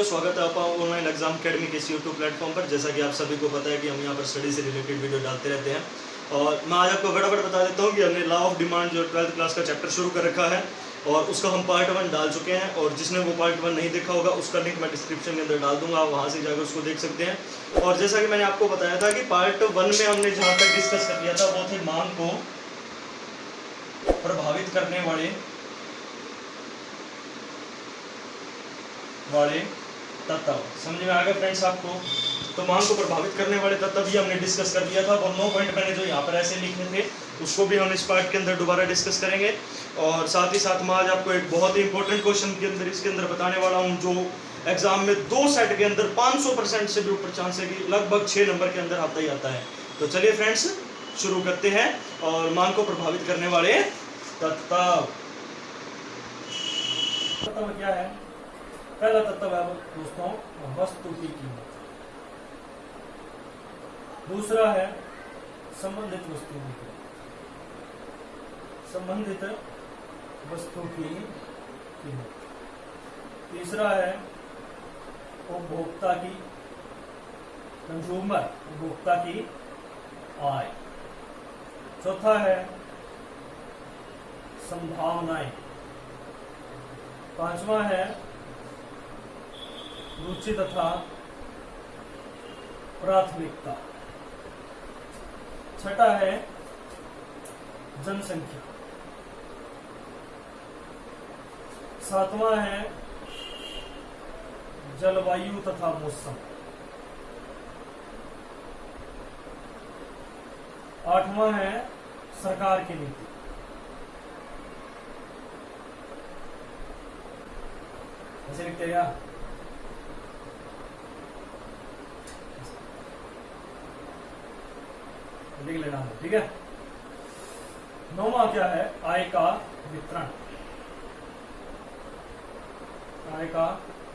स्वागत है आपका ऑनलाइन एग्जाम अकेडमी के इस यूट्यूब प्लेटफॉर्म पर। जैसा कि आप सभी को पता है कि हम यहाँ पर स्टडी से रिलेटेड वीडियो डालते रहते हैं और मैं आज आपको फटाफट बता देता हूँ कि हमने लॉ ऑफ डिमांड जो 12th क्लास का चैप्टर शुरू कर रखा है और उसका हम पार्ट 1 डाल चुके हैं। और जिसने वो पार्ट 1 नहीं देखा होगा उसका लिंक मैं डिस्क्रिप्शन के अंदर डाल दूंगा, आप वहाँ से जाकर उसको देख सकते हैं। और जैसा कि मैंने आपको बताया था कि पार्ट 1 में हमने जहाँ तक डिस्कस कर लिया था वो थे मांग को प्रभावित करने वाले तत्व। समझ में आ गया फ्रेंड्स आपको? तो मांग को प्रभावित करने वाले तत्व भी हमने डिस्कस कर लिया था। वो 9 पॉइंट मैंने जो यहाँ पर ऐसे लिखे थे उसको भी हम इस पार्ट के अंदर दोबारा डिस्कस करेंगे। और साथ ही साथ मैं आज आपको एक बहुत ही इंपॉर्टेंट क्वेश्चन के अंदर इसके अंदर बताने वाला हूँ जो एग्जाम में 2 सेट के अंदर 500% से भी ऊपर चांस है कि लगभग 6 नंबर के अंदर आता ही आता है। तो चलिए फ्रेंड्स शुरू करते हैं। और मांग को प्रभावित करने वाले तत्व क्या है? पहला तत्व है दोस्तों वस्तु की कीमत। दूसरा है संबंधित वस्तु की कीमत। संबंधित वस्तु की कीमत। तीसरा है उपभोक्ता की कंज्यूमर उपभोक्ता की आय। चौथा है संभावनाएं। पांचवा है रुचि तथा प्राथमिकता। छठा है जनसंख्या। सातवां है जलवायु तथा मौसम। आठवां है सरकार की नीति। ऐसे लिखते क्या? लिख लेना है, ठीक है। 9वां क्या है? आय का वितरण। आय का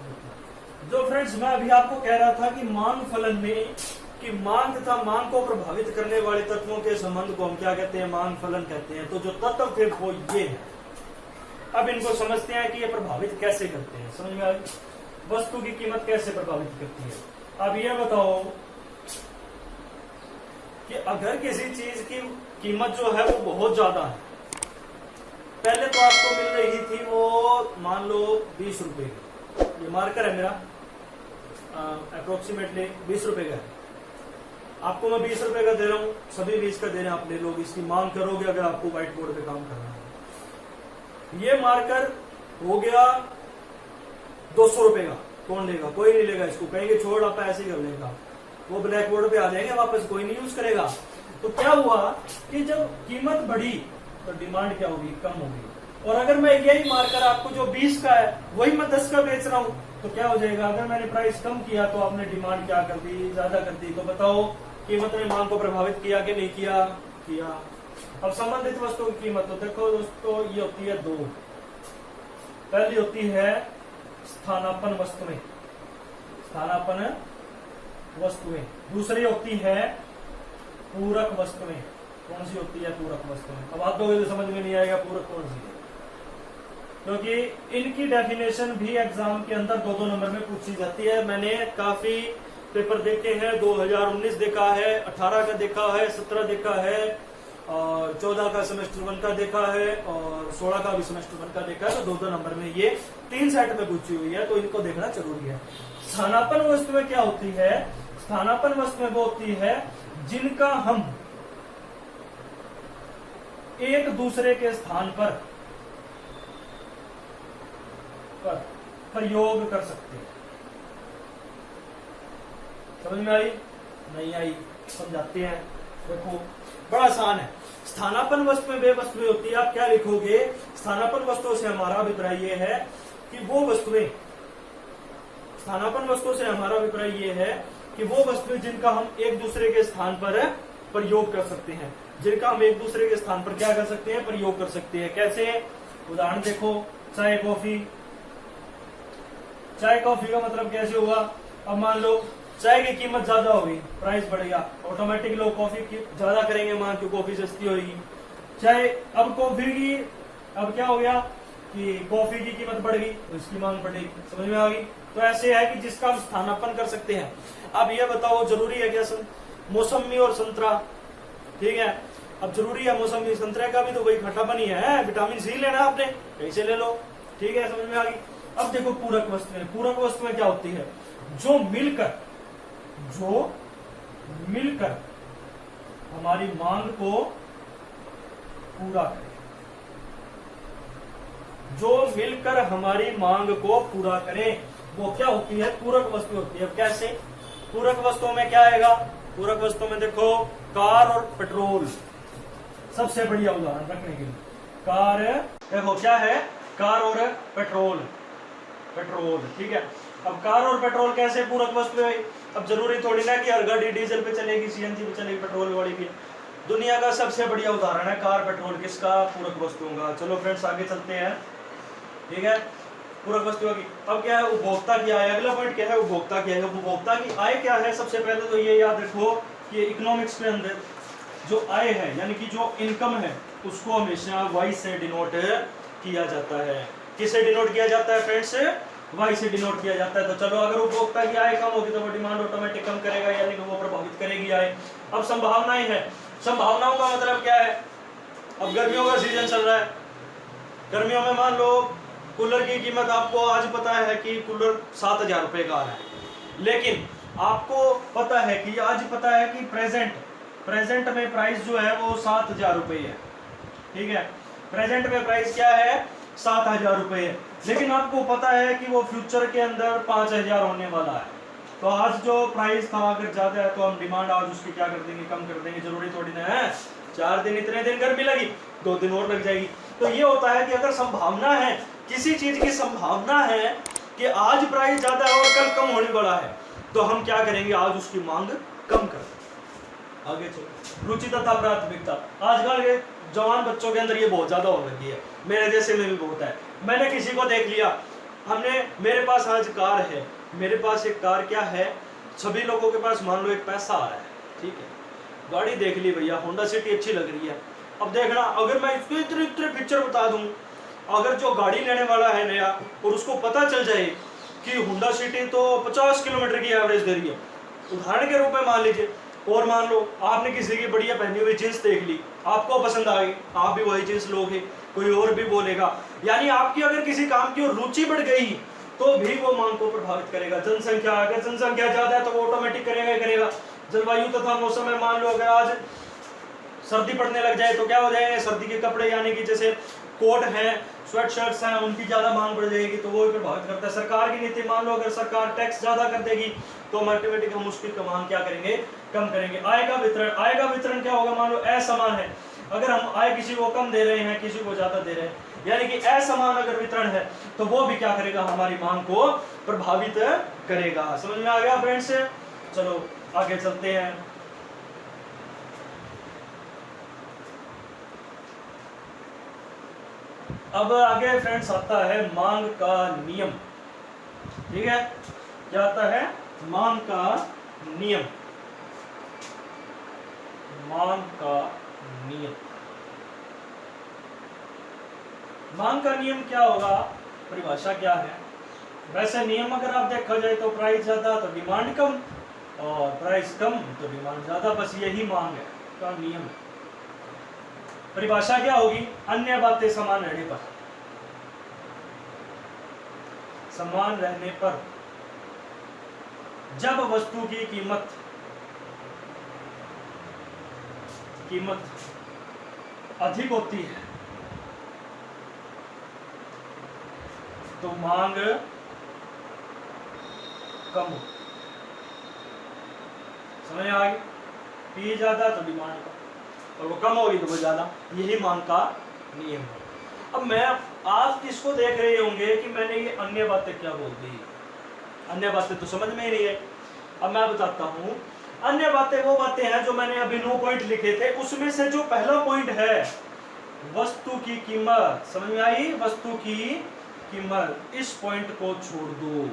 वितरण। जो फ्रेंड्स मैं अभी आपको कह रहा था कि मांग फलन में कि मांग तथा मांग को प्रभावित करने वाले तत्वों के संबंध को हम क्या कहते हैं? मांग फलन कहते हैं। तो जो तत्व थे वो ये है। अब इनको समझते हैं कि ये प्रभावित कैसे करते हैं। समझ में आ गई? वस्तु की कीमत कैसे प्रभावित करती है। अब ये बताओ कि अगर किसी चीज की कीमत जो है वो बहुत ज्यादा है, पहले तो आपको मिल रही थी वो मान लो 20 रुपए की, ये मार्कर है मेरा, अप्रोक्सीमेटली 20 रुपए का है। आपको मैं 20 रुपए का दे रहा हूँ, सभी 20 का दे रहे हैं, आप ले लोग। इसकी मांग करोगे अगर आपको व्हाइट बोर्ड पे काम करना है। ये मार्कर हो गया 200 रुपए का, कौन लेगा? कोई नहीं लेगा इसको, कहेंगे छोड़ आप ऐसे ही कर लेगा, वो ब्लैक बोर्ड पे आ जाएंगे वापस, कोई नहीं यूज करेगा। तो क्या हुआ कि जब कीमत बढ़ी तो डिमांड क्या होगी? कम होगी। और अगर मैं यही मार्कर आपको जो 20 का है वही मैं 10 का बेच रहा हूं तो क्या हो जाएगा? अगर मैंने प्राइस कम किया तो आपने डिमांड क्या कर दी? ज्यादा कर दी। तो बताओ कीमत ने मांग को प्रभावित किया कि नहीं किया? किया। अब संबंधित वस्तु की कीमत, तो देखो दोस्तों ये होती है 2। पहली होती है स्थानापन्न वस्तुएं, स्थानापन्न वस्तुएं। दूसरी होती है पूरक वस्तुएं। कौन सी होती है? पूरक वस्तुएं। अब आप लोगों को समझ में नहीं आएगा पूरक कौन सी है, क्योंकि इनकी डेफिनेशन भी एग्जाम के अंदर 2-2 नंबर में पूछी जाती है। मैंने काफी पेपर देखे हैं, 2019 देखा है, 18 का देखा है, 17 देखा है, और 14 का सेमेस्टर 1 का देखा है, और 16 का भी सेमेस्टर 1 का देखा है। तो 2-2 नंबर में ये 3 सेट में पूछी हुई है, तो इनको देखना जरूरी है। स्थानापन्न वस्तुएं क्या होती है? स्थानापन्न वस्तुएं वो होती है जिनका हम एक दूसरे के स्थान पर प्रयोग कर सकते हैं। समझ में आई? नहीं आई? समझाते हैं। देखो बड़ा आसान है। स्थानापन्न वस्तुएं वे वस्तुएं होती है, आप क्या लिखोगे? स्थानापन्न वस्तुओं से हमारा अभिप्राय ये है कि वो वस्तुएं, स्थानापन्न वस्तुओं से हमारा अभिप्राय ये है कि वो वस्तुएं जिनका हम एक दूसरे के स्थान पर प्रयोग कर सकते हैं, जिनका हम एक दूसरे के स्थान पर क्या कर सकते हैं? प्रयोग कर सकते हैं। कैसे? उदाहरण देखो, चाय कॉफी। चाय कॉफी का मतलब कैसे हुआ? अब मान लो चाय की कीमत ज्यादा होगी, प्राइस बढ़ेगा, ऑटोमेटिक लोग कॉफी की ज्यादा करेंगे मांग, क्योंकि कॉफी सस्ती होगी। चाहे अब कॉफी की अब क्या हो गया कि कॉफी की कीमत बढ़ गई तो इसकी मांग बढ़ेगी। समझ में आ गई? तो ऐसे है कि जिसका हम स्थानापन्न कर सकते हैं। अब ये बताओ जरूरी है क्या मौसमी और संतरा, ठीक है। अब जरूरी है मौसमी संतरे का भी तो वही खट्टापन ही है, विटामिन सी लेना आपने कहीं से ले लो, ठीक है, समझ में आ गई। अब देखो पूरक वस्तुएं क्या होती है, जो मिलकर हमारी मांग को पूरा करे, जो मिलकर हमारी मांग को पूरा करें वो क्या होती है, पूरक वस्तु होती है। कैसे? पूरक वस्तुओं में क्या आएगा, पूरक वस्तुओं में देखो कार और पेट्रोल सबसे बढ़िया उदाहरण रखने के लिए। कार देखो क्या है, कार और पेट्रोल, ठीक है। अब कार और पेट्रोल कैसे पूरक वस्तु है? अब जरूरी थोड़ी ना कि हर गाड़ी डीजल पे चलेगी, सीएनजी पे चलेगी, पेट्रोल वाली भी। दुनिया का सबसे बढ़िया उदाहरण है कार पेट्रोल, किसका? पूरक वस्तुओं का। चलो फ्रेंड्स आगे चलते हैं, ठीक है, पूरक वस्तुओं की। अब क्या है, उपभोक्ता की आय। अगला पॉइंट क्या है, उपभोक्ता की आय। उपभोक्ता की आय क्या है? सबसे पहले तो ये याद रखो कि इकोनॉमिक्स के अंदर जो आय है यानी कि जो इनकम है उसको हमेशा वाई से डिनोट किया जाता है। किससे डिनोट किया जाता है फ्रेंड्स? वाई से डिनोट किया जाता है। तो चलो अगर उपभोक्ता की आय कम होगी तो वो डिमांड ऑटोमेटिक कम करेगा, यानी कि वो प्रभावित करेगी आय। अब संभावनाएं हैं, संभावनाओं का मतलब क्या है? अब गर्मियों का सीजन चल रहा है, गर्मियों में मान लो कूलर की कीमत आपको आज पता है कि कूलर 7,000 रुपए का आ रहा है, लेकिन आपको पता है कि आज पता है कि प्रेजेंट में प्राइस जो है वो 7,000 रुपए है, ठीक है। प्रेजेंट में प्राइस क्या है? 7,000 रुपए है, लेकिन आपको पता है कि वो फ्यूचर के अंदर 5,000 होने वाला है। तो आज जो प्राइस था अगर ज्यादा है तो हम डिमांड आज उसकी क्या कर देंगे, कम कर देंगे। जरूरी थोड़ी ना है 4 दिन, इतने दिन गर्मी लगी 2 दिन और लग जाएगी। तो ये होता है कि अगर संभावना है, किसी चीज की संभावना है कि आज प्राइस ज्यादा है और कल कम होने वाला है, तो हम क्या करेंगे, आज उसकी मांग कम कर। आगे चलो, रुचि तथा प्राथमिकता। आजकल के जवान बच्चों के अंदर ये बहुत ज्यादा हो रही है, मेरे जैसे में भी बहुत है। मैंने किसी को देख लिया, मेरे पास आज कार है, मेरे पास एक कार क्या है, सभी लोगों के पास मान लो एक पैसा आ रहा है, ठीक है, गाड़ी देख ली भैया, होंडा सिटी अच्छी लग रही है। अब देखना, अगर मैं इसको इतने पिक्चर बता दूं, अगर जो गाड़ी लेने वाला है नया और उसको पता चल जाए कि होंडा सिटी तो 50 किलोमीटर की एवरेज दे रही है, उदाहरण के रूप में मान लीजिए, और मान लो आपने किसी की बढ़िया पहनी हुई जींस देख ली, आपको पसंद आ गई, आप भी वही जींस लोगे, कोई और भी बोलेगा, यानी आपकी अगर किसी काम की रुचि बढ़ गई तो भी वो मांग को प्रभावित करेगा। जनसंख्या, अगर जनसंख्या ज्यादा है तो वो ऑटोमेटिक करेगा ही करेगा। जलवायु तथा मौसम में मान लो अगर आज सर्दी पड़ने लग जाए तो क्या हो जाएगा, सर्दी के कपड़े यानी कि जैसे कोट हैं, स्वेट शर्ट्स हैं, उनकी ज्यादा मांग बढ़ जाएगी, तो वो भी प्रभावित करता है। सरकार की नीति, मान लो अगर सरकार टैक्स ज्यादा कर देगी तो ऑटोमेटिक हम उसकी मांग क्या करेंगे, कम करेंगे। आय का वितरण क्या होगा, मान लो असमान है, अगर हम आय किसी को कम दे रहे हैं, किसी को ज्यादा दे रहे हैं, यानी कि असमान अगर वितरण है तो वो भी क्या करेगा, हमारी मांग को प्रभावित करेगा। समझ में आ गया फ्रेंड्स? चलो आगे चलते हैं। अब आगे फ्रेंड्स आता है मांग का नियम, ठीक है, क्या आता है, मांग का नियम। मांग का नियम, मांग का नियम क्या होगा, परिभाषा क्या है? वैसे नियम अगर आप देखा जाए तो प्राइस ज्यादा तो डिमांड कम, और प्राइस कम तो डिमांड ज्यादा, बस यही मांग है का नियम। परिभाषा क्या होगी, अन्य बातें समान रहने पर, समान रहने पर जब वस्तु की कीमत अधिक होती है तो मांग कम हो। समझ आ गई? पी ज्यादा तो डिमांड कम, और वो कम होगी तो वो ज्यादा, यही मांग का नियम है। अब आप किसको देख रहे होंगे कि मैंने ये अन्य बातें क्या बोल दी, अन्य बातें तो समझ में ही नहीं है। अब मैं बताता हूं, अन्य बातें वो बातें हैं जो मैंने अभी 9 पॉइंट लिखे थे, उसमें से जो पहला पॉइंट है वस्तु की कीमत, समझ में आई, वस्तु की कीमत, इस पॉइंट को छोड़ दो।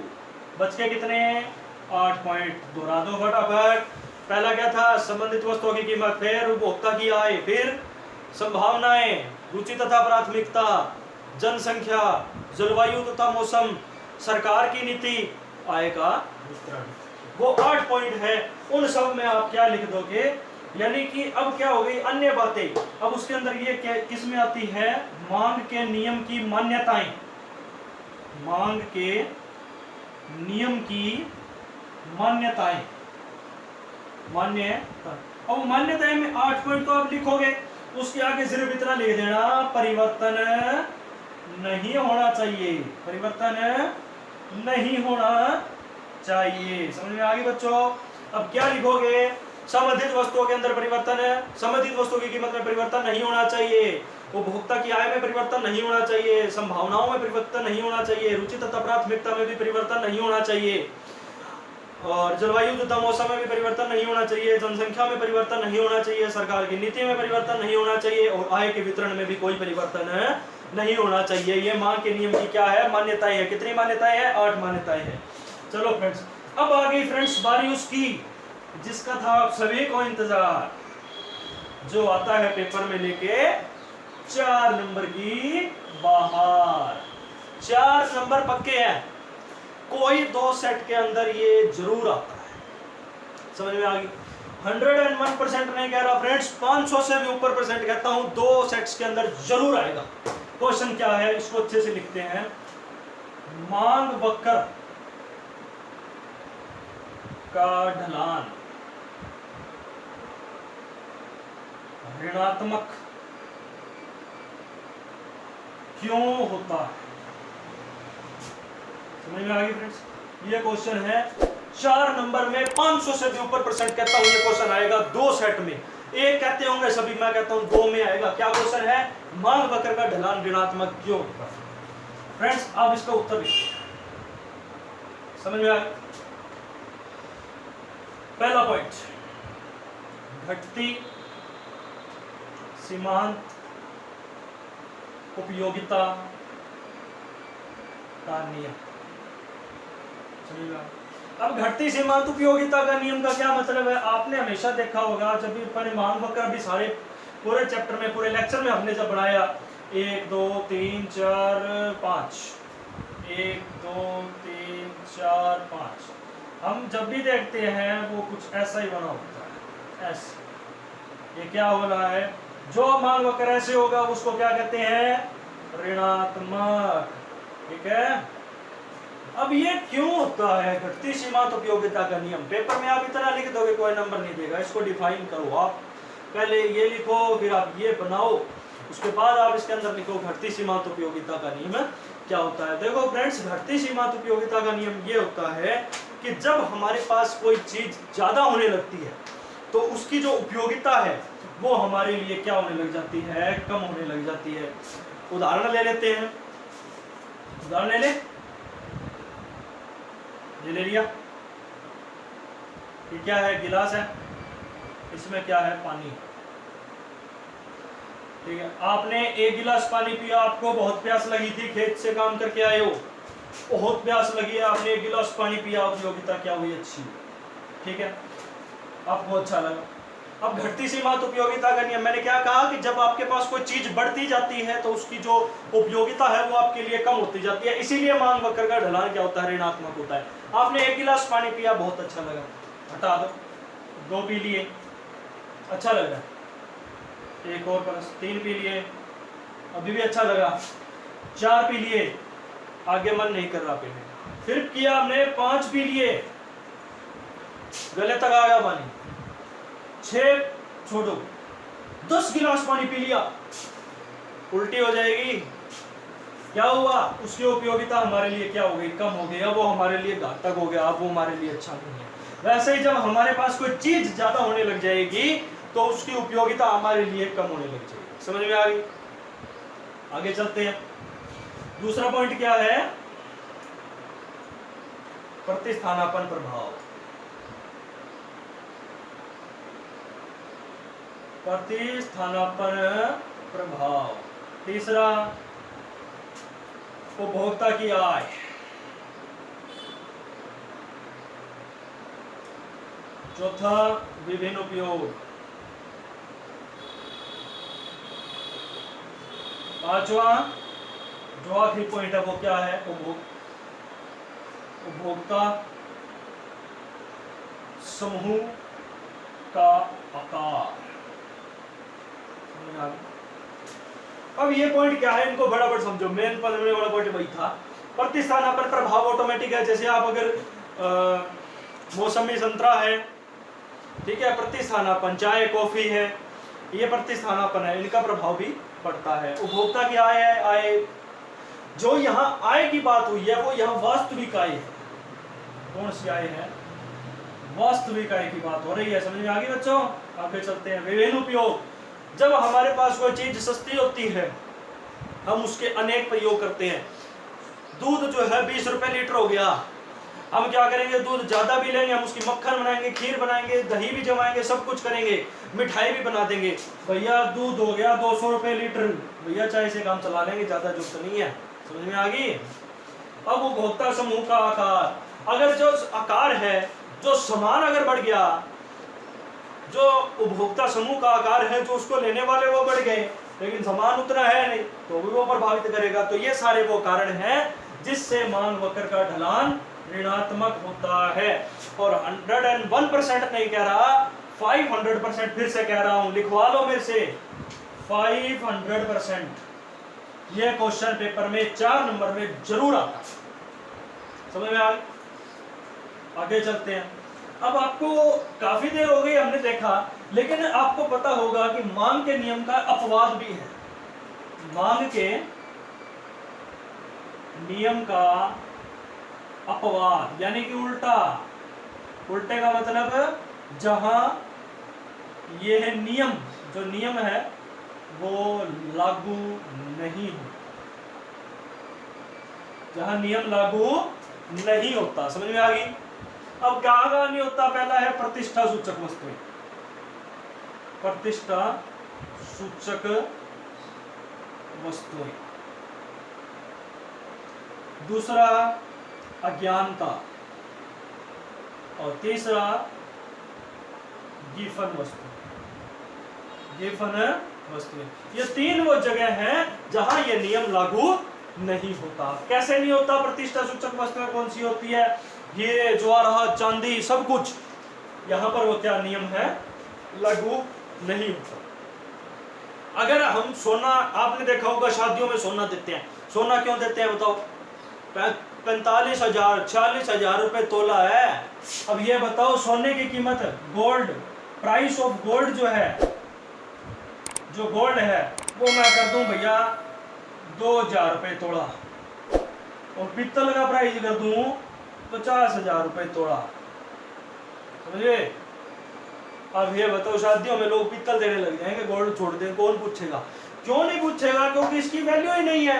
बच के कितने, 8 पॉइंट, दोहरा दो फटाफट। पहला क्या था, संबंधित वस्तुओं की कीमत, फिर उपभोक्ता की आय, फिर संभावनाएं, रुचि तथा प्राथमिकता, जनसंख्या, जलवायु तथा मौसम, सरकार की नीति, आय का वितरण। वो 8 पॉइंट है, उन सब में आप क्या लिख दोगे, यानी कि अब क्या हो गई अन्य बातें। अब उसके अंदर ये क्या किस में आती है, मांग के नियम की मान्यताएं, मांग के नियम की मान्यताएं, मान्यता। अब मान्यताएं में 8 पॉइंट तो आप लिखोगे, उसके आगे सिर्फ इतना लिख देना, परिवर्तन नहीं होना चाहिए, परिवर्तन नहीं होना चाहिए। समझ में आ गई बच्चों? अब क्या लिखोगे, संबंधित वस्तुओं के अंदर परिवर्तन है, संबंधित वस्तुओं की कीमत में परिवर्तन नहीं होना चाहिए, उपभोक्ता की आय में परिवर्तन नहीं होना चाहिए, संभावनाओं में परिवर्तन नहीं होना चाहिए, रुचि तथा प्राथमिकता में भी परिवर्तन नहीं होना चाहिए, और जलवायु तथा मौसम में भी परिवर्तन नहीं होना चाहिए, जनसंख्या में परिवर्तन नहीं होना चाहिए, सरकार की नीति में परिवर्तन नहीं होना चाहिए, और आय के वितरण में भी कोई परिवर्तन नहीं होना चाहिए। ये मांग के नियम की क्या है, मान्यताएं है। कितनी मान्यताएं हैं, 8 मान्यताएं हैं। चलो फ्रेंड्स, अब आ गई फ्रेंड्स बारी उसकी जिसका था आप सभी को इंतजार, जो आता है पेपर में लेके 4 नंबर की बाहर। 4 नंबर पक्के हैं, कोई 2 सेट के अंदर ये जरूर आता है। समझ में आ गई? 101% नहीं कह रहा फ्रेंड्स, 500 से भी ऊपर परसेंट कहता हूं, 2 सेट्स के अंदर जरूर आएगा। क्वेश्चन क्या है, इसको अच्छे से लिखते हैं। मांग वक्र का ढलान ऋणात्मक क्यों होता है? समझ में आ गई फ्रेंड्स? ये क्वेश्चन है 4 नंबर में, 500 से भी ऊपर परसेंट कहता हूं ये क्वेश्चन आएगा 2 सेट में। एक कहते होंगे सभी, मैं कहता हूं 2 में आएगा। क्या क्वेश्चन है, मांग वक्र का ढलान ऋणात्मक क्यों होता है? फ्रेंड्स आप इसका उत्तर लिखिए। समझ में आ गया? पहला पॉइंट, घटती सीमांत उपयोगिता का नियम। अब घटती सीमांत उपयोगिता का नियम का क्या मतलब है, आपने हमेशा देखा होगा जब भी परिमाण वक्र भी सारे पूरे चैप्टर में, पूरे लेक्चर में हमने जब बनाया 1 2 3 4 5, 1 2 3 4 5, हम जब भी देखते हैं वो कुछ ऐसा ही बना होता है, ऐसे। ये क्या हो रहा है, जो मान वक्र ऐसे होगा उसको क्या कहते हैं, ऋणात्मक। ठीक है, अब ये क्यों होता है, घटती सीमांत उपयोगिता का नियम। पेपर में आप इतना लिख दोगे कोई नंबर नहीं देगा, इसको डिफाइन करो। आप पहले ये लिखो, फिर आप ये बनाओ, उसके बाद आप इसके अंदर लिखो घटती सीमांत उपयोगिता का नियम क्या होता है। देखो फ्रेंड्स, घटती सीमांत उपयोगिता का नियम ये होता है कि जब हमारे पास कोई चीज ज्यादा होने लगती है तो उसकी जो उपयोगिता है वो हमारे लिए क्या होने लग जाती है, कम होने लग जाती है। उदाहरण ले लेते हैं, उदाहरण ले लिया। ये क्या है, गिलास है, इसमें क्या है, पानी। ठीक है, आपने 1 गिलास पानी पिया, आपको बहुत प्यास लगी थी, खेत से काम करके आए हो, बहुत प्यास लगी है, आपने 1 गिलास पानी पिया, उपयोगिता क्या हुई, अच्छी। ठीक है, आपको अच्छा लगा। अब घटती सीमांत उपयोगिता का नियम, मैंने क्या कहा कि जब आपके पास कोई चीज बढ़ती जाती है तो उसकी जो उपयोगिता है वो आपके लिए कम होती जाती है, इसीलिए मांग वक्र का ढलान क्या होता है, ऋणात्मक होता है। आपने 1 गिलास पानी पिया, बहुत अच्छा लगा, हटा दो, 2 पी लिए, अच्छा लगा, 1 और प्लस 3 पी लिए, अभी भी अच्छा लगा, 4 पी लिए, आगे मन नहीं कर रहा पीने, फिर किया हमने 5 पी लिए, गले तक आ गया पानी, 6 छोड़ो, 10 गिलास पानी पी लिया, उल्टी हो जाएगी। क्या हुआ, उसकी उपयोगिता हमारे लिए क्या हो गई, कम हो गई, अब वो हमारे लिए घातक हो गया, अब वो हमारे लिए अच्छा नहीं है। वैसे ही जब हमारे पास कोई चीज ज्यादा होने लग जाएगी तो उसकी उपयोगिता हमारे लिए कम होने लग जाएगी। समझ में आ गई? आगे चलते हैं। दूसरा पॉइंट क्या है, प्रतिस्थानापन प्रभाव। प्रतिस्थानापन प्रभाव। तीसरा, उपभोक्ता की आय। चौथा, विभिन्न उपयोग। पांचवा, जो आखिरी पॉइंट है वो क्या है, उपभोक्ता समूह का आकार। अब ये पॉइंट क्या है, इनको बराबर समझो। मेन पढ़ने वाला पॉइंट वही था। प्रतिस्थानापन प्रभाव ऑटोमेटिक है। जैसे आप अगर मौसमी संतरा है, ठीक है, प्रतिस्थानापन, चाय कॉफी है, ये प्रतिस्थानापन है, इनका प्रभाव भी पड़ता है। उपभोक्ता की आय है, आय जो यहाँ आय की बात हुई है वो यहाँ वास्तविक आय है। कौन सी आय है? वास्तविक आय की बात हो रही है। समझ में आ गई बच्चों? आगे चलते हैं। विभिन्न उपयोग, जब हमारे पास कोई चीज सस्ती होती है हम उसके अनेक प्रयोग करते हैं। दूध जो है 20 रुपए लीटर हो गया, हम क्या करेंगे, दूध ज्यादा भी लेंगे, हम उसकी मक्खन बनाएंगे, खीर बनाएंगे, दही भी जमाएंगे, सब कुछ करेंगे, मिठाई भी बना देंगे। भैया दूध हो गया 200 रुपए लीटर, भैया चाय से काम चला लेंगे, ज्यादा जरूरत नहीं है। समझ में आ गई? अब उपभोक्ता समूह का आकार, अगर जो आकार है, जो सामान अगर बढ़ गया, जो उपभोक्ता समूह का आकार है, जो उसको लेने वाले वो बढ़ गए लेकिन सामान उतना है नहीं, तो भी वो प्रभावित करेगा। तो ये सारे वो कारण हैं जिससे मांग वक्र का ढलान ऋणात्मक होता है। और 101% नहीं कह रहा, 500% फिर से कह रहा हूं, लिखवा लो मेरे से, 500%। ये क्वेश्चन पेपर में 4 नंबर में जरूर आता। समझ में आ गई? आगे चलते हैं। अब आपको काफी देर हो गई हमने देखा, लेकिन आपको पता होगा कि मांग के नियम का अपवाद भी है। मांग के नियम का अपवाद यानी कि उल्टा। उल्टे का मतलब जहां यह नियम, जो नियम है वो लागू नहीं हो, जहां नियम लागू नहीं होता। समझ में आ गई? अब कहां नहीं होता? पहला है प्रतिष्ठा सूचक वस्तुएं, प्रतिष्ठा सूचक वस्तुएं। दूसरा अज्ञानता, और तीसरा गिफन वस्तु, गिफन वस्तुएं। ये 3 वो जगह हैं जहां ये नियम लागू नहीं होता। कैसे नहीं होता? प्रतिष्ठा सूचक वस्तुएं कौन सी होती है? हीरे, जवाहरात, चांदी, सब कुछ, यहां पर वो क्या नियम है? लागू नहीं होता। अगर हम सोना, आपने देखा होगा शादियों में सोना देते हैं। सोना क्यों देते हैं बताओ? 45,000 46,000 रुपए तोला है। अब ये बताओ, सोने की कीमत, गोल्ड, प्राइस ऑफ गोल्ड जो है, जो गोल्ड है वो मैं कर दूं भैया 2,000 रुपए तोड़ा, और पीतल का प्राइस कर दूं 50,000 रुपए तोड़ा। समझे? अब ये बताओ, शादियों में लोग पीतल देने लग जाएंगे, गोल्ड छोड़ दें, कौन पूछेगा? क्यों नहीं पूछेगा? क्योंकि इसकी वैल्यू ही नहीं है।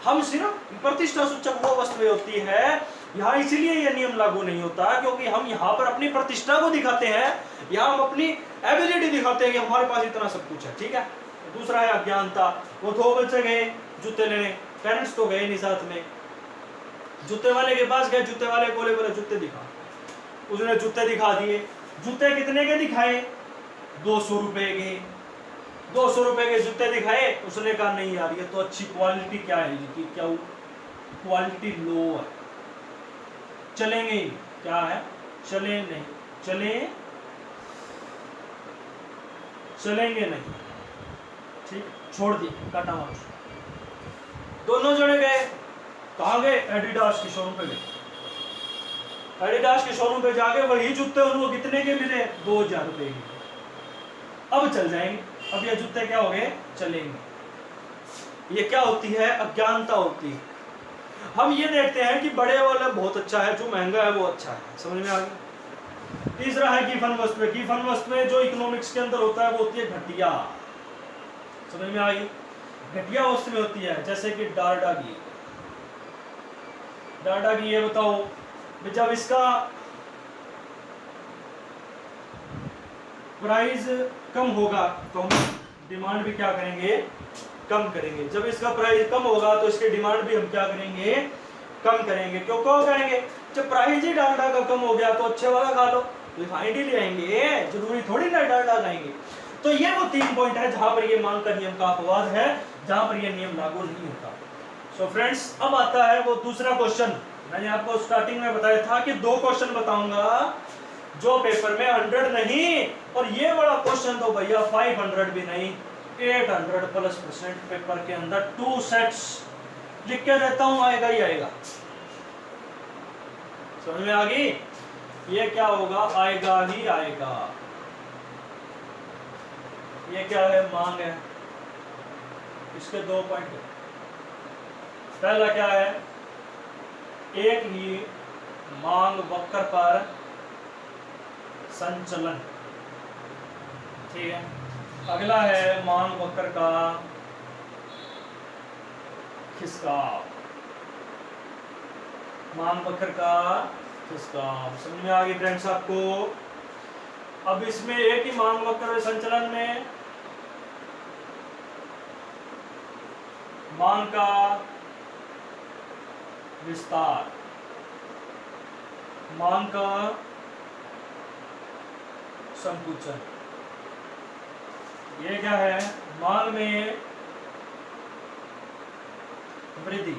हम सिर्फ प्रतिष्ठा सूचक वो वस्तुएं होती है यहाँ, इसीलिए यह नियम लागू नहीं होता, क्योंकि हम यहाँ पर अपनी प्रतिष्ठा को दिखाते हैं, यहाँ हम अपनी एबिलिटी दिखाते हैं कि हमारे पास इतना सब कुछ है। ठीक है? दूसरा है अज्ञानता। वो 2 बच्चे गए जूते लेने, पेरेंट्स तो गए नहीं साथ में, जूते वाले के पास गए, जूते वाले बोले जूते दिखा, उसने जूते दिखा दिए। जूते कितने के दिखाए? 200 रुपए के। 200 रुपए के जूते दिखाए, उसने कहा नहीं यार ये तो अच्छी क्वालिटी क्या है इनकी, क्या क्वालिटी लो है, चलेंगे क्या है, चले नहीं, चलेंगे नहीं, ठीक, छोड़ दिए, काटा मार। दोनों जने गए, कहाँ गए? एडिडास के शोरूम पे गए। एडिडास के शोरूम पे जाके वही जूते उनको कितने के मिले? 2,000 रुपए के। अब चल जाएंगे। अब ये जूते क्या हो गए? चलेंगे। ये क्या होती है? अज्ञानता होती है। हम ये देखते हैं कि बड़े वाला बहुत अच्छा है, जो महंगा है वो अच्छा है। समझ में आ गया? तीसरा है गिफन वस्तुएं। गिफन वस्तुएं जो इकोनॉमिक्स के अंदर होता है वो होती है घटिया। समझ में आ गई? घटिया वस्तुएं होती है, जैसे कि डालडा घी। डालडा घी, ये बताओ जब इसका प्राइस कम होगा तो हम डिमांड भी क्या करेंगे? कम करेंगे। जब इसका प्राइस कम होगा तो इसकी डिमांड भी हम क्या करेंगे? कम करेंगे। क्यों करेंगे? जब प्राइस ही डालडा का कम हो गया तो अच्छे वाला खा लो, रिफाइंड ही ले आएंगे, जरूरी थोड़ी ना डालडा खाएंगे। तो ये वो 3 पॉइंट है जहां पर ये मांग का नियम का अपवाद है, जहां पर ये नियम लागू नहीं होता। सो फ्रेंड्स, अब आता है वो दूसरा क्वेश्चन मैंने आपको स्टार्टिंग में बताया था कि 2 क्वेश्चन बताऊंगा जो पेपर में 100 नहीं, और ये बड़ा क्वेश्चन तो भैया 500 भी नहीं, 800+ % पेपर के अंदर 2 सेट्स लिख के देता हूं, आएगा ही आएगा। समझ में आ गई? ये क्या होगा? आएगा ही आएगा। ये क्या है? मांग है। इसके 2 पॉइंट। पहला क्या है? एक ही मांग वक्र पर संचलन, ठीक है। अगला है मांग वक्र का खिसकाव, मांग वक्र का खिसकाव। समझ में आ गई फ्रेंड्स आपको? अब इसमें एक ही मांग वक्र संचलन में मांग का विस्तार, मांग का संकुचन। ये क्या है? मांग में वृद्धि।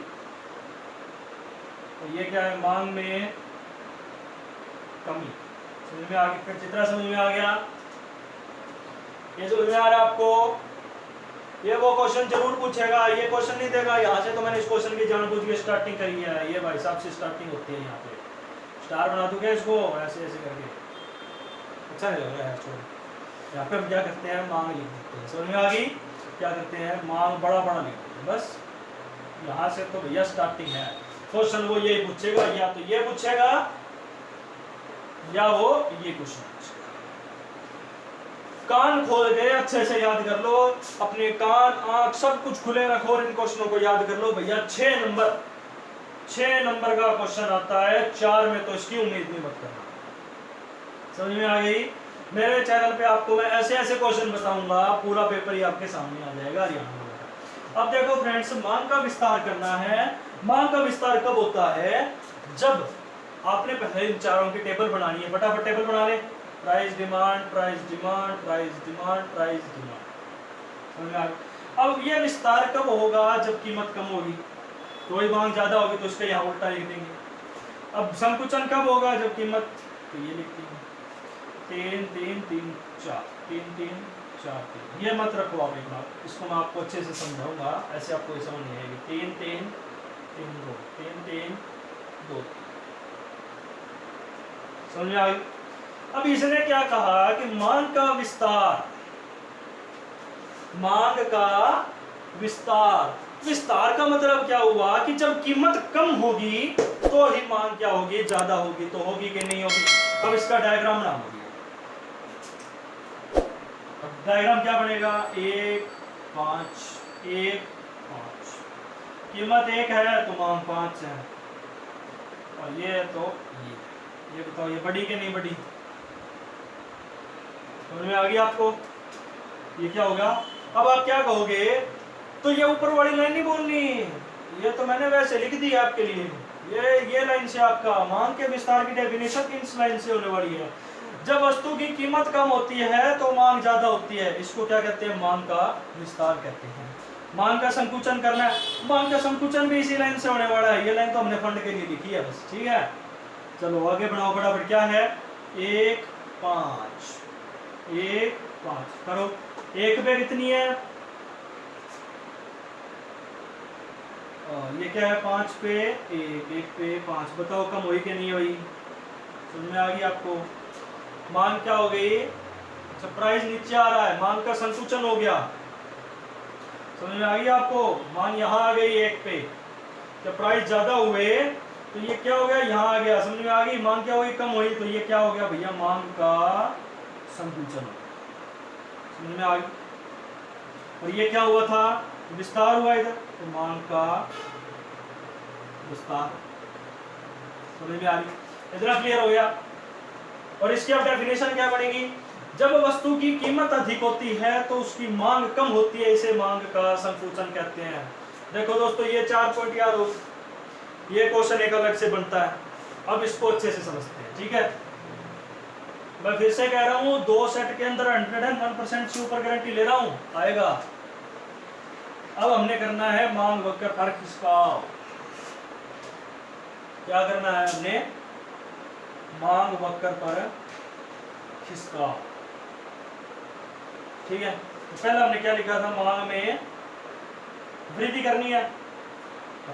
तो ये क्या है? मांग में कमी। समझ में आ गया? चित्रा समझ में आ गया? ये समझ में आ रहा है आपको? ये वो क्वेश्चन जरूर पूछेगा, ये क्वेश्चन नहीं देगा यहाँ से। तो मैंने इस क्वेश्चन की जानबूझ के स्टार्टिंग करी है। ये भाई साहब से स्टार्टिंग होती है, यहाँ पे स्टार बना दूंगा इसको ऐसे ऐसे करके। अच्छा नहीं लग रहा है? छोड़। यहाँ पे हम क्या करते हैं? मांग लिख देते हैं। समझ में आ गई? क्या करते हैं? मांग बड़ा बड़ा लिख देते हैं बस। यहाँ से तो भैया स्टार्टिंग है। क्वेश्चन वो यही पूछेगा, या तो ये पूछेगा या वो ये क्वेश्चन पूछेगा। कान खोल के अच्छे से याद कर लो, अपने कान आंख सब कुछ खुले रखो और इन क्वेश्चनों को याद कर लो भैया। 6 नंबर का क्वेश्चन आता है, 4 में तो इसकी उम्मीद नहीं मत करना। समझ में आ गई? मेरे चैनल पे आपको मैं ऐसे ऐसे क्वेश्चन बताऊंगा, पूरा पेपर ही आपके सामने आ जाएगा हरियाणा वाला। अब देखो फ्रेंड्स, मांग का विस्तार करना है। मांग का विस्तार कब होता है? जब आपने पहले इन चारों की टेबल बनानी है। फटाफट टेबल बना ले। Price demand, price demand, price demand, price demand. अब ये विस्तार कब होगा? जब कीमत कम होगी। कोई मांग ज्यादा होगी तो इसका यहाँ उल्टा लिख देंगे। अब संकुचन कब होगा? जब कीमत, तो ये लिखते हैं 3 3 3 4 3 3 4 3। ये मत रखो आप एक बार, इसको मैं आपको अच्छे से समझाऊंगा, ऐसे आपको समझ नहीं आएगी। 3 3 3 2 3 3 2। समझ में आ गई? अब इसने क्या कहा कि मांग का विस्तार, मांग का विस्तार। विस्तार का मतलब क्या हुआ कि जब कीमत कम होगी तो ही मांग क्या होगी? ज्यादा होगी। तो होगी कि नहीं होगी? अब इसका डायग्राम बना होगी। डायग्राम क्या बनेगा? 1 5 1 5। कीमत 1 है तो मांग 5 है, और ये तो ये बताओ ये बड़ी कि नहीं बड़ी? समझ में आ गई आपको? ये क्या होगा? अब आप क्या कहोगे? तो ये ऊपर वाली लाइन नहीं बोलनी, ये तो मैंने वैसे लिख दी आपके लिए। ये लाइन से आपका मांग के विस्तार की डेफिनेशन इस लाइन से होने वाली है। जब वस्तु की कीमत कम होती है तो मांग ज्यादा होती है। इसको क्या कहते हैं? मांग का विस्तार कहते हैं। मांग का संकुचन करना है। मांग का संकुचन भी इसी लाइन से होने वाला है। ये लाइन तो हमने फंड के लिए लिखी है बस, ठीक है। चलो आगे बढ़ाओ फटाफट। क्या है? 1 5 1 5 करो। 1 पे कितनी है? ये क्या है? 5 पे 1, 1 पे 5। बताओ कम हुई कि नहीं हुई? समझ में आ गई आपको? मांग क्या हो गई? अच्छा, प्राइस नीचे आ रहा है, मांग का संकुचन हो गया। समझ में आ गई आपको? मांग यहाँ आ गई 1 पे, जब प्राइस ज्यादा हुए तो ये क्या हो गया? यहाँ आ गया। समझ में आ गई? मांग क्या हुई? कम हुई, तो ये क्या हो गया भैया? मांग का संकुचन। समझ में आ गई? और ये क्या हुआ था? विस्तार हुआ इधर, तो मांग का विस्तार। समझ में आ गई? इतना क्लियर हो गया? और इसकी अब डेफिनेशन क्या बनेगी? जब वस्तु की कीमत अधिक होती है तो उसकी मांग कम होती है, इसे मांग का संकुचन कहते हैं। देखो दोस्तों, ये 4 पॉइंट याद हो। ये क्वेश्चन एक अलग से बनता है। अब इसको अच्छे से समझते हैं, ठीक है। मैं फिर से कह रहा हूं, 2 सेट के अंदर 101% से ऊपर गारंटी ले रहा हूं, आएगा। अब हमने करना है मांग वक्र पर खिसकाव। क्या करना है हमने, मांग वक्र पर खिसका। ठीक है, तो पहले हमने क्या लिखा था, मांग में वृद्धि करनी है।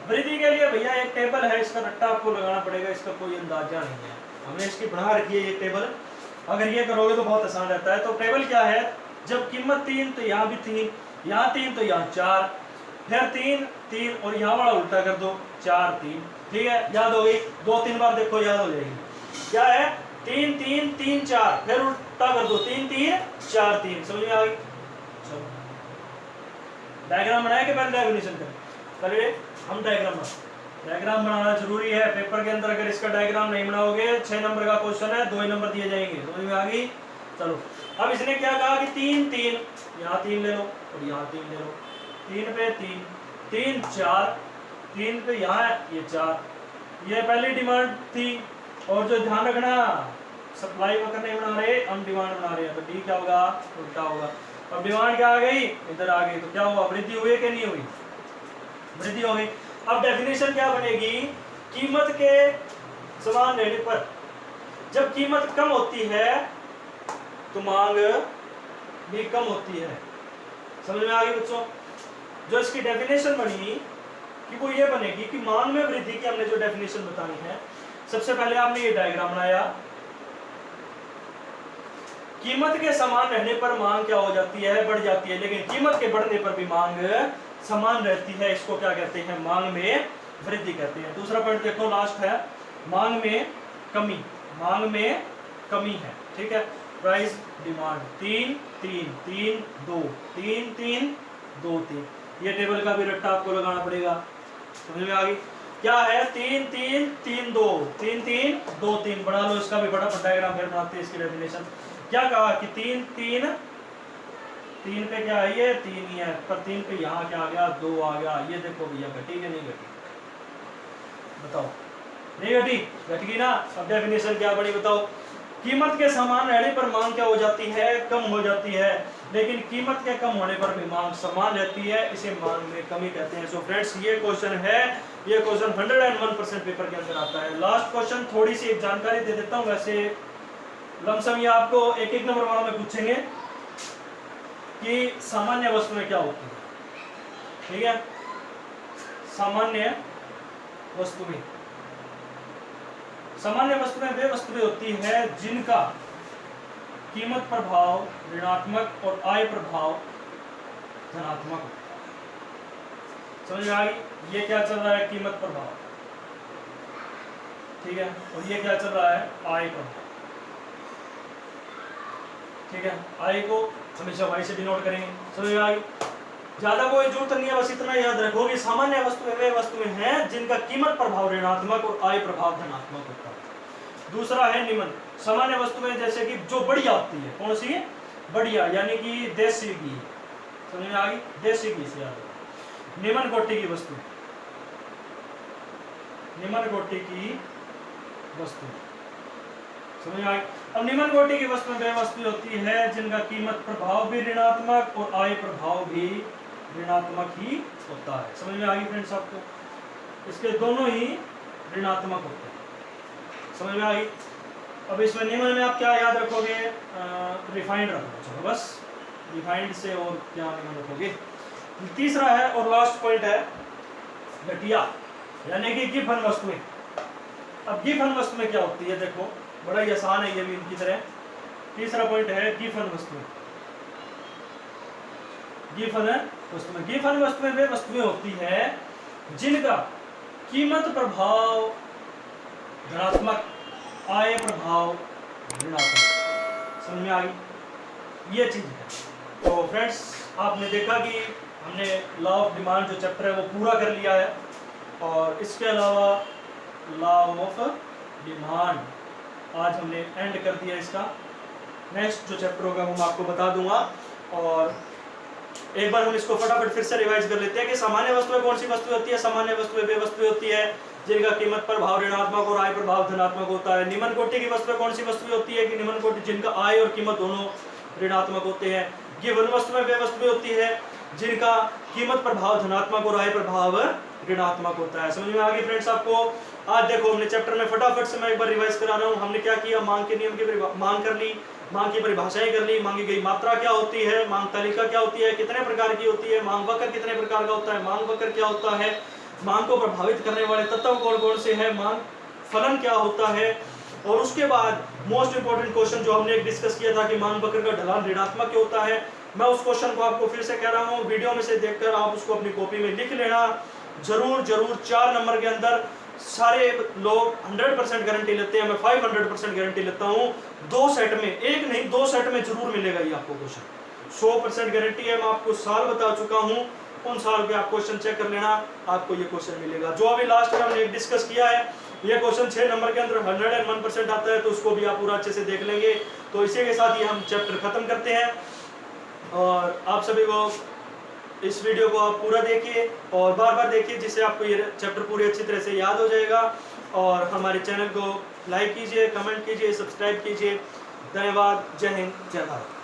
वृद्धि के लिए भैया एक टेबल है, इसका रट्टा आपको लगाना पड़ेगा, इसका कोई अंदाजा नहीं है, हमने इसकी बना रखी है ये टेबल। अगर ये करोगे तो बहुत आसान रहता है। तो टेबल क्या है, जब कीमत 3 तो यहाँ भी 3, यहाँ 3 तो यहाँ 4, फिर 3 3 और यहाँ वाला उल्टा कर दो, 4 3। ठीक है, याद हो गई, 2-3 बार देखो याद हो जाएगी। क्या है, 3 3 3 4, फिर उल्टा कर दो, 3 3 4 3। समझ में आ गई? चलो डायग्राम बनाया कि पहले डेफिनेशन करें? पहले हम डायग्राम बनाना जरूरी है पेपर के अंदर। अगर इसका डायग्राम नहीं बनाओगे, 6 नंबर का क्वेश्चन है, 2 ही नंबर दिए जाएंगे। समझ में आ गई? चलो, अब इसने क्या कहा कि 3 3, यहाँ 3 ले लो और यहाँ 3 ले लो, 3 पे 3 3 4, 3 पे यहाँ ये 4, ये पहली डिमांड थी। और जो ध्यान रखना, सप्लाई वक्र नहीं बना रहे, हम डिमांड बना रहे हैं, तो डी क्या होगा, उल्टा होगा। अब डिमांड क्या आ गई, इधर आ गई, तो क्या हुआ, वृद्धि हुई कि नहीं हुई, वृद्धि हो गई। अब डेफिनेशन क्या बनेगी, कीमत के समान रहने पर, जब कीमत कम होती है तो मांग भी कम होती है। समझ में आ गई बच्चों? जो इसकी डेफिनेशन बनी कि वो ये बनेगी कि मांग में वृद्धि की हमने जो डेफिनेशन बतानी है, सबसे पहले आपने ये डायग्राम बनाया, कीमत के समान रहने पर मांग क्या हो जाती है, बढ़ जाती है, लेकिन कीमत के बढ़ने पर भी मांग समान रहती है। इसको क्या कहते हैं, मांग में वृद्धि कहते हैं। दूसरा पॉइंट देखो, लास्ट है मांग में कमी, मांग में कमी है। ठीक है, प्राइस डिमांड 3 3 3 2 3 3 2 3, ये टेबल का भी रट्टा आपको लगाना पड़ेगा। समझ में आ गई? क्या है, 3 3 3 2 3 3 2 3, बना लो इसका भी फटाफट डायग्राम, फिर बनाते हैं इसकी डेफिनेशन। क्या कहा कि 3 3 3 पे क्या है, ये 3 ही है, पर 3 पे यहाँ क्या आ गया, 2 आ गया। ये देखो भैया, घटी कि नहीं घटी, बताओ? नहीं घटी, घट गई ना। अब डेफिनेशन क्या बनी बताओ, कीमत के समान रहने पर मांग क्या हो जाती है, कम हो जाती है, लेकिन कीमत के कम होने पर भी मांग समान रहती है, इसे मांग में कमी कहते हैं। सो फ्रेंड्स, ये क्वेश्चन है, ये क्वेश्चन 101% पेपर के अंदर आता है। लास्ट क्वेश्चन, थोड़ी सी एक जानकारी दे देता हूँ, वैसे लमसम ये आपको एक एक नंबर वाला में पूछेंगे कि सामान्य वस्तुएं क्या होती है। ठीक है, सामान्य वस्तुएं, सामान्य वस्तुएं वे वस्तुएं होती है जिनका कीमत प्रभाव ऋणात्मक और आय प्रभाव धनात्मक होता है। समझ में आ गई? ये क्या चल रहा है, कीमत प्रभाव, ठीक है, और ये क्या चल रहा है, आय प्रभाव। ठीक है, आय को हमेशा वाई से डिनोट करेंगे। समझ में आ गई? ज्यादा कोई जरूरत नहीं है, बस इतना याद रखो कि सामान्य वस्तुएं वे वस्तुएं हैं जिनका कीमत प्रभाव ऋणात्मक और आय प्रभाव धनात्मक होता है। दूसरा है निम्न, सामान्य वस्तुएं जैसे कि जो बढ़िया होती है, कौन सी है, बढ़िया, यानी कि देसी घी। समझ में आ गई? देसी घी से याद रखो। निम्न कोटि की वस्तु, निम्न कोटि की वस्तु, समझ में आ गई? अब निम्न कोटि की वस्तु वे वस्तु होती है जिनका कीमत प्रभाव भी ऋणात्मक और आय प्रभाव भी ऋणात्मक ही होता है। समझ में आ गई फ्रेंड्स आपको? इसके दोनों ही ऋणात्मक होते हैं। समझ में आ गई? अब इसमें निम्न में आप क्या याद रखोगे, रिफाइंड रखो। चलो बस, रिफाइंड से और क्या निम्न रखोगे। तीसरा है और लास्ट पॉइंट है घटिया, यानी कि गिफन वस्तुएं। अब गिफन वस्तुएं क्या होती है, देखो बड़ा ही आसान है ये भी इनकी तरह। तीसरा पॉइंट है गिफन वस्तुएं। गिफन वस्तुएं, गिफन वस्तुएं वे वस्तुएं होती है जिनका कीमत प्रभाव धनात्मक, आय प्रभाव ऋणात्मक। समझ में आ गई? ये चीज है। तो फ्रेंड्स, आपने देखा कि हमने लॉ ऑफ डिमांड जो चैप्टर है वो पूरा कर लिया है, और इसके अलावा लॉ ऑफ डिमांड आज हमने एंड कर दिया इसका। नेक्स्ट जो चैप्टर होगा वो मैं आपको बता दूंगा, और एक बार हम इसको फटाफट फिर से रिवाइज कर लेते हैं कि सामान्य वस्तुएं कौन सी वस्तु होती है। सामान्य वस्तुएं वे वस्तुएं होती है जिनका कीमत प्रभाव ऋणात्मक और आय प्रभाव धनात्मक होता है। निम्न कोटि की वस्तुएं कौन सी वस्तुएं होती है कि निम्न कोटि जिनका आय और कीमत दोनों ऋणात्मक होते हैं। गिवन वस्तुएं वे वस्तुएं होती है जिनका कीमत प्रभाव धनात्मक और आय प्रभाव ऋणात्मक होता है। समझ में आ गई फ्रेंड्स आपको? आज देखो हमने चैप्टर में फटाफट से मैं एक बार रिवाइज करा रहा हूँ। हमने क्या किया, मांग के नियम की मांग कर ली, मांग की परिभाषाएं कर ली, मांगी गई मात्रा क्या होती है, मांग तालिका क्या होती है, कितने प्रकार की होती है, मांग वक्र कितने प्रकार का होता है, मांग वक्र क्या होता है, मांग को प्रभावित करने वाले तत्व कौन कौन से हैं, मांग फलन क्या होता है। और उसके बाद मोस्ट इंपोर्टेंट क्वेश्चन जो हमने डिस्कस किया था कि मांग वक्र का ढलान ऋणात्मक क्यों होता है। मैं उस क्वेश्चन को आपको फिर से कह रहा हूँ, वीडियो में से देखकर आप उसको अपनी कॉपी में लिख लेना जरूर जरूर। 4 नंबर के अंदर सारे लोग 100% गारंटी लेते हैं, मैं 500% गारंटी लेता हूँ। 2 सेट में, एक नहीं 2 सेट में जरूर मिलेगा ये आपको क्वेश्चन, 100% गारंटी है। मैं आपको साल बता चुका हूँ, उन साल के आप क्वेश्चन चेक कर लेना, आपको ये क्वेश्चन मिलेगा। जो अभी लास्ट में हमने डिस्कस किया है, ये क्वेश्चन 6 नंबर के अंदर 101% आता है, तो उसको भी आप पूरा अच्छे से देख लेंगे। तो इसी के साथ ही हम चैप्टर खत्म करते हैं, और आप सभी को इस वीडियो को आप पूरा देखिए और बार बार देखिए, जिससे आपको ये चैप्टर पूरी अच्छी तरह से याद हो जाएगा। और हमारे चैनल को लाइक कीजिए, कमेंट कीजिए, सब्सक्राइब कीजिए। धन्यवाद। जय हिंद, जय भारत।